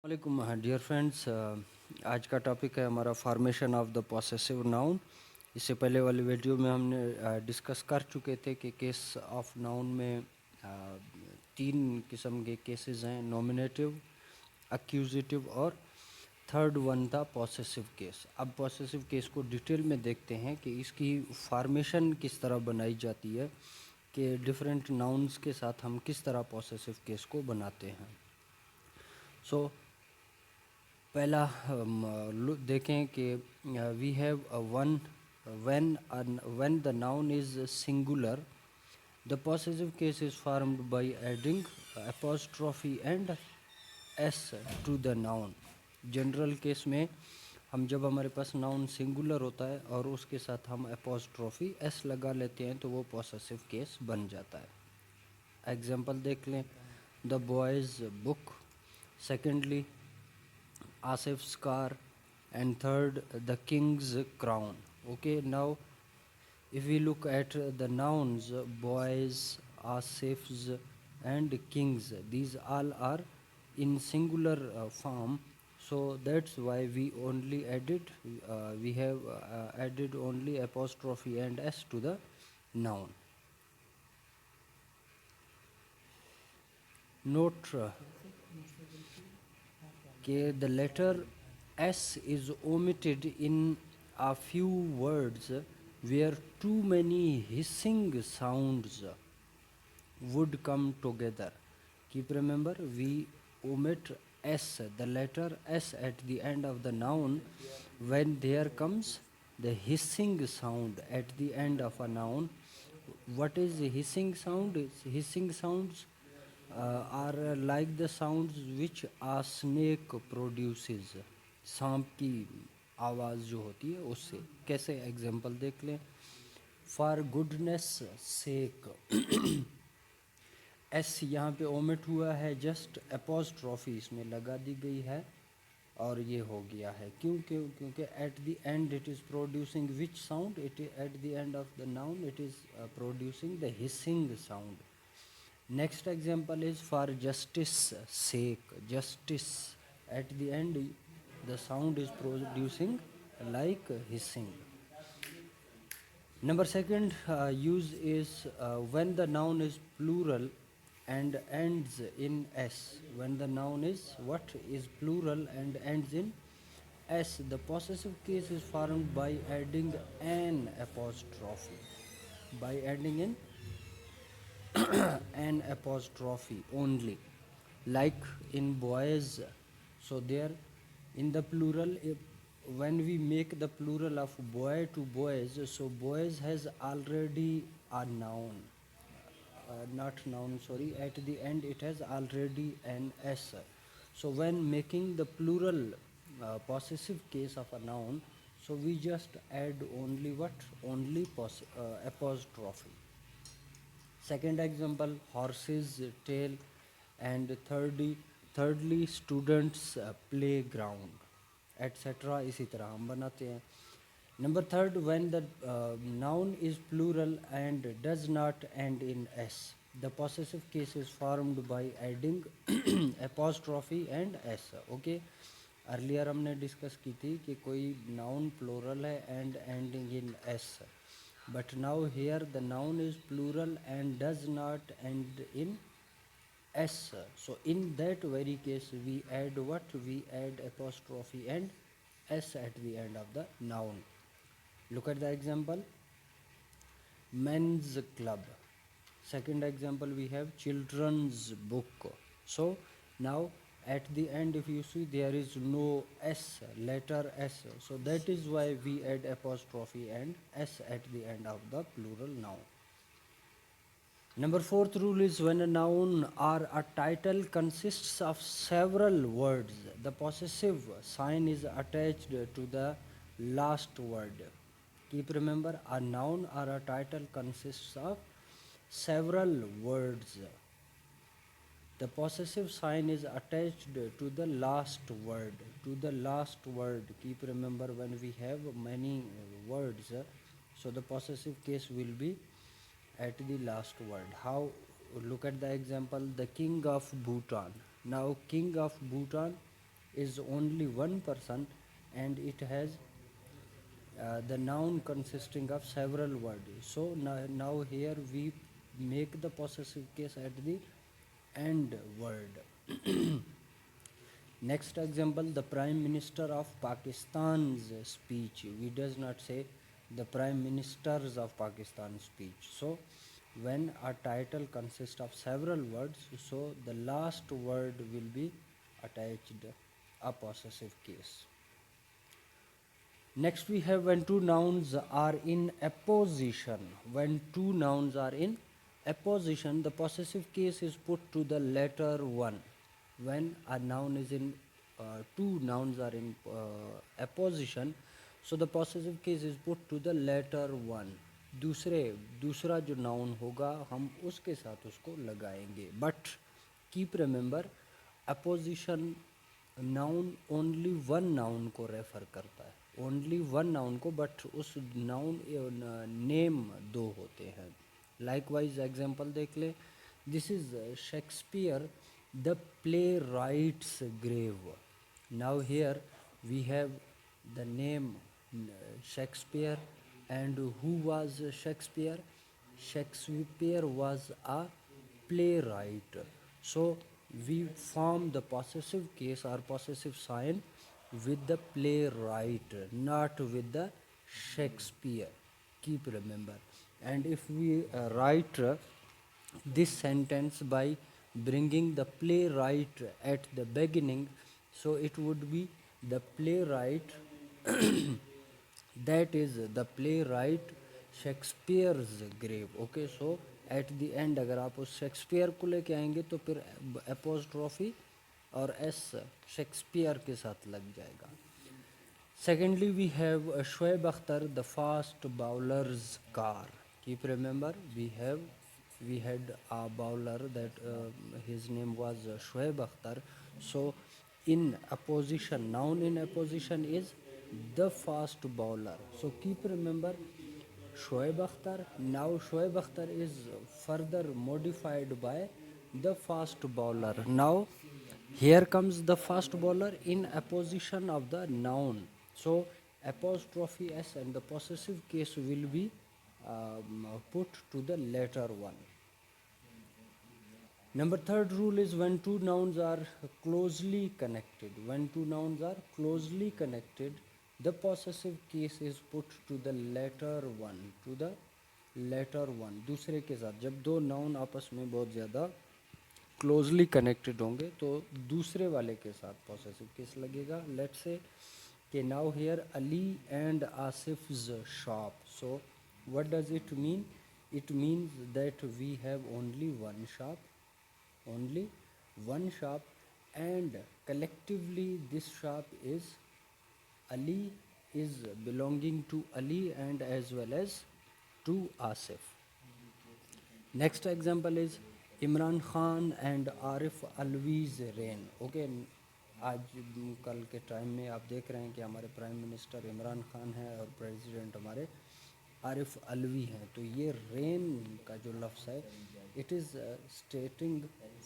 वालेकुम dear friends, आज का टॉपिक है हमारा formation of the possessive noun. इससे पहले वाले वीडियो में हमने डिस्कस कर चुके थे कि केस ऑफ नाउन में तीन किस्म के केसेस हैं, नॉमिनेटिव, एक्यूजिटिव और थर्ड वन था पॉसेसिव केस। अब पॉसेसिव केस को डिटेल में देखते हैं कि इसकी फॉर्मेशन किस तरह बनाई जाती है, कि डिफरेंट नाउन्स के साथ हम किस तरह पॉसेसिव केस को बनाते हैं। सो पहला देखें कि we have one when the noun is singular, the possessive case is formed by adding apostrophe and s to the noun. General case में हम जब हमारे पास नाउन सिंगुलर होता है और उसके साथ हम अपोस्ट्रॉफी एस लगा लेते हैं तो वो पॉसेसिव केस बन जाता है। एग्जांपल देख लें, the boys book, secondly Asif's car, and third the king's crown. Okay, now if we look at the nouns boys, Asif's and kings, these all are in singular form, so that's why we have added only apostrophe and s to the noun. Note the letter S is omitted in a few words where too many hissing sounds would come together. Keep remember, we omit S, the letter S at the end of the noun when there comes the hissing sound at the end of a noun. What is hissing sound? Hissing sounds are like the sounds which a snake produces. सांप की आवाज़ जो होती है उससे। कैसे, example देख लें, फॉर गुडनेस सेक, एस यहाँ पे ओमिट हुआ है, जस्ट अपोस्ट्रॉफी इसमें लगा दी गई है और ये हो गया है। क्योंकि eight the and it is producing which sound, it at the end of the noun it is producing the hissing sound. Next example is for justice sake. Justice, at the end the sound is producing like hissing. Number second use is when the noun is plural and ends in s. When the noun is plural and ends in s, the possessive case is formed by adding an apostrophe. By adding in an apostrophe only, like in boys. So there in the plural, when we make the plural of boy to boys, so boys has already a noun, not noun, sorry, at the end it has already an s. So when making the plural possessive case of a noun, so we just add only apostrophe. Second example, horse's tail, and thirdly students playground, etc. इसी तरह हम बनाते हैं। Number third, when the noun is plural and does not end in s, the possessive case is formed by adding apostrophe and s. Okay, earlier हमने discuss की थी कि कोई नाउन प्लूरल है and ending in S, but now here the noun is plural and does not end in s. So in that very case we add apostrophe and s at the end of the noun. Look at the example, men's club. Second example, we have children's book. So now at the end, if you see, there is no s, letter s, so that is why we add apostrophe and s at the end of the plural noun. Number fourth rule is when a noun or a title consists of several words, the possessive sign is attached to the last word. Keep remember, a noun or a title consists of several words. The possessive sign is attached to the last word. Keep remember, when we have many words, so the possessive case will be at the last word. How? Look at the example, the king of Bhutan. Now king of Bhutan, is only one person, and it has the noun consisting of several words. So now here we make the possessive case at the end word. Next example, the Prime Minister of Pakistan's speech. We does not say the Prime Ministers of Pakistan's speech. So when a title consists of several words, so the last word will be attached a possessive case. Next we have when two nouns are in apposition. When two nouns are in apposition, the possessive case is put to the letter one. When a noun is in two nouns are in apposition, so the possessive case is put to the letter one. दूसरा जो noun होगा हम उसके साथ उसको लगाएंगे. But keep remember, apposition noun only one noun को refer करता है, ओनली वन नाउन को, बट उस नाउन नेम दो होते हैं. लाइकवाइज एग्जांपल देख ले. This is Shakespeare the playwright's grave. Now here we have the name Shakespeare, and who was Shakespeare? Shakespeare was a playwright. So we form the possessive case or possessive sign with the playwright, not with the Shakespeare. Keep remember. And if we write this sentence by bringing the playwright at the beginning, so it would be the playwright that is the playwright Shakespeare's grave. Okay, so at the end अगर आप उस Shakespeare को लेके आएंगे तो फिर apostrophe और S Shakespeare के साथ लग जाएगा. Secondly we have Shoaib Akhtar the fast bowlers car. Keep remember, we had a bowler that his name was Shoaib Akhtar. So in apposition, noun in apposition is the fast bowler. So keep remember Shoaib Akhtar. Now Shoaib Akhtar is further modified by the fast bowler. Now here comes the fast bowler in apposition of the noun. So apostrophe s and the possessive case will be put to the later one. Number third rule is when two nouns are closely connected. When two nouns are closely connected, the possessive case is put to the latter one. To the latter one. दूसरे के साथ जब दो noun आपस में बहुत ज़्यादा closely connected होंगे तो दूसरे वाले के साथ possessive case लगेगा. Let's say कि now here Ali and Asif's shop. So what does it mean? It means that we have only one shop, and collectively this shop is Ali is belonging to Ali and as well as to Asif. Next example is Imran Khan and Arif Alvi's reign. Okay, आज कल के time में आप देख रहे हैं कि हमारे प्राइम मिनिस्टर इमरान खान हैं और प्रेसिडेंट हमारे आरिफ अलवी हैं. तो ये रेन का जो लफ्ज़ है, it is stating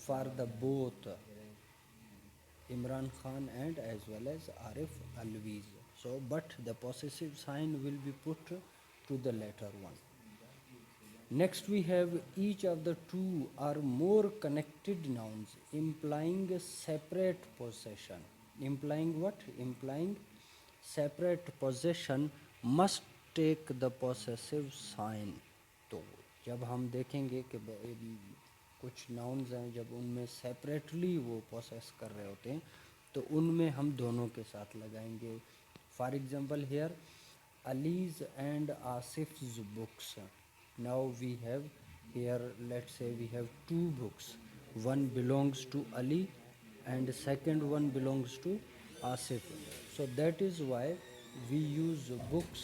for the both Imran Khan and as well as Arif Alvi's. So but the possessive sign will be put to the latter one. Next we have each of the two or more connected nouns implying separate possession. Implying what? Implying separate possession must take the possessive sign. तो जब हम देखेंगे कि कुछ nouns हैं, जब उनमें separately वो possess कर रहे होते हैं तो उनमें हम दोनों के साथ लगाएंगे. For example here Ali's and Asif's books. Now we have here, let's say we have two books. One belongs to Ali and second one belongs to Asif. So that is why we use books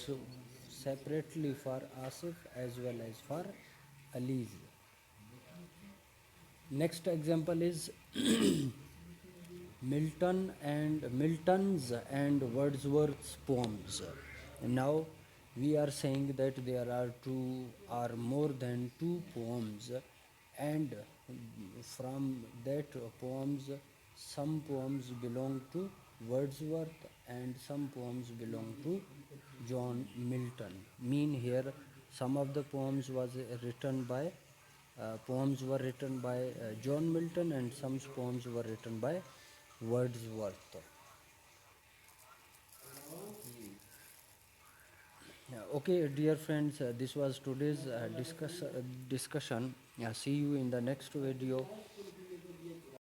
separately for Asif as well as for Ali's. Next example is Milton's and Wordsworth's poems. Now we are saying that there are two or more than two poems, and from that poems some poems belong to Wordsworth, and some poems belong to John Milton. Mean here, some of the poems were written by John Milton, and some poems were written by Wordsworth. Okay, dear friends, this was today's discussion. See you in the next video.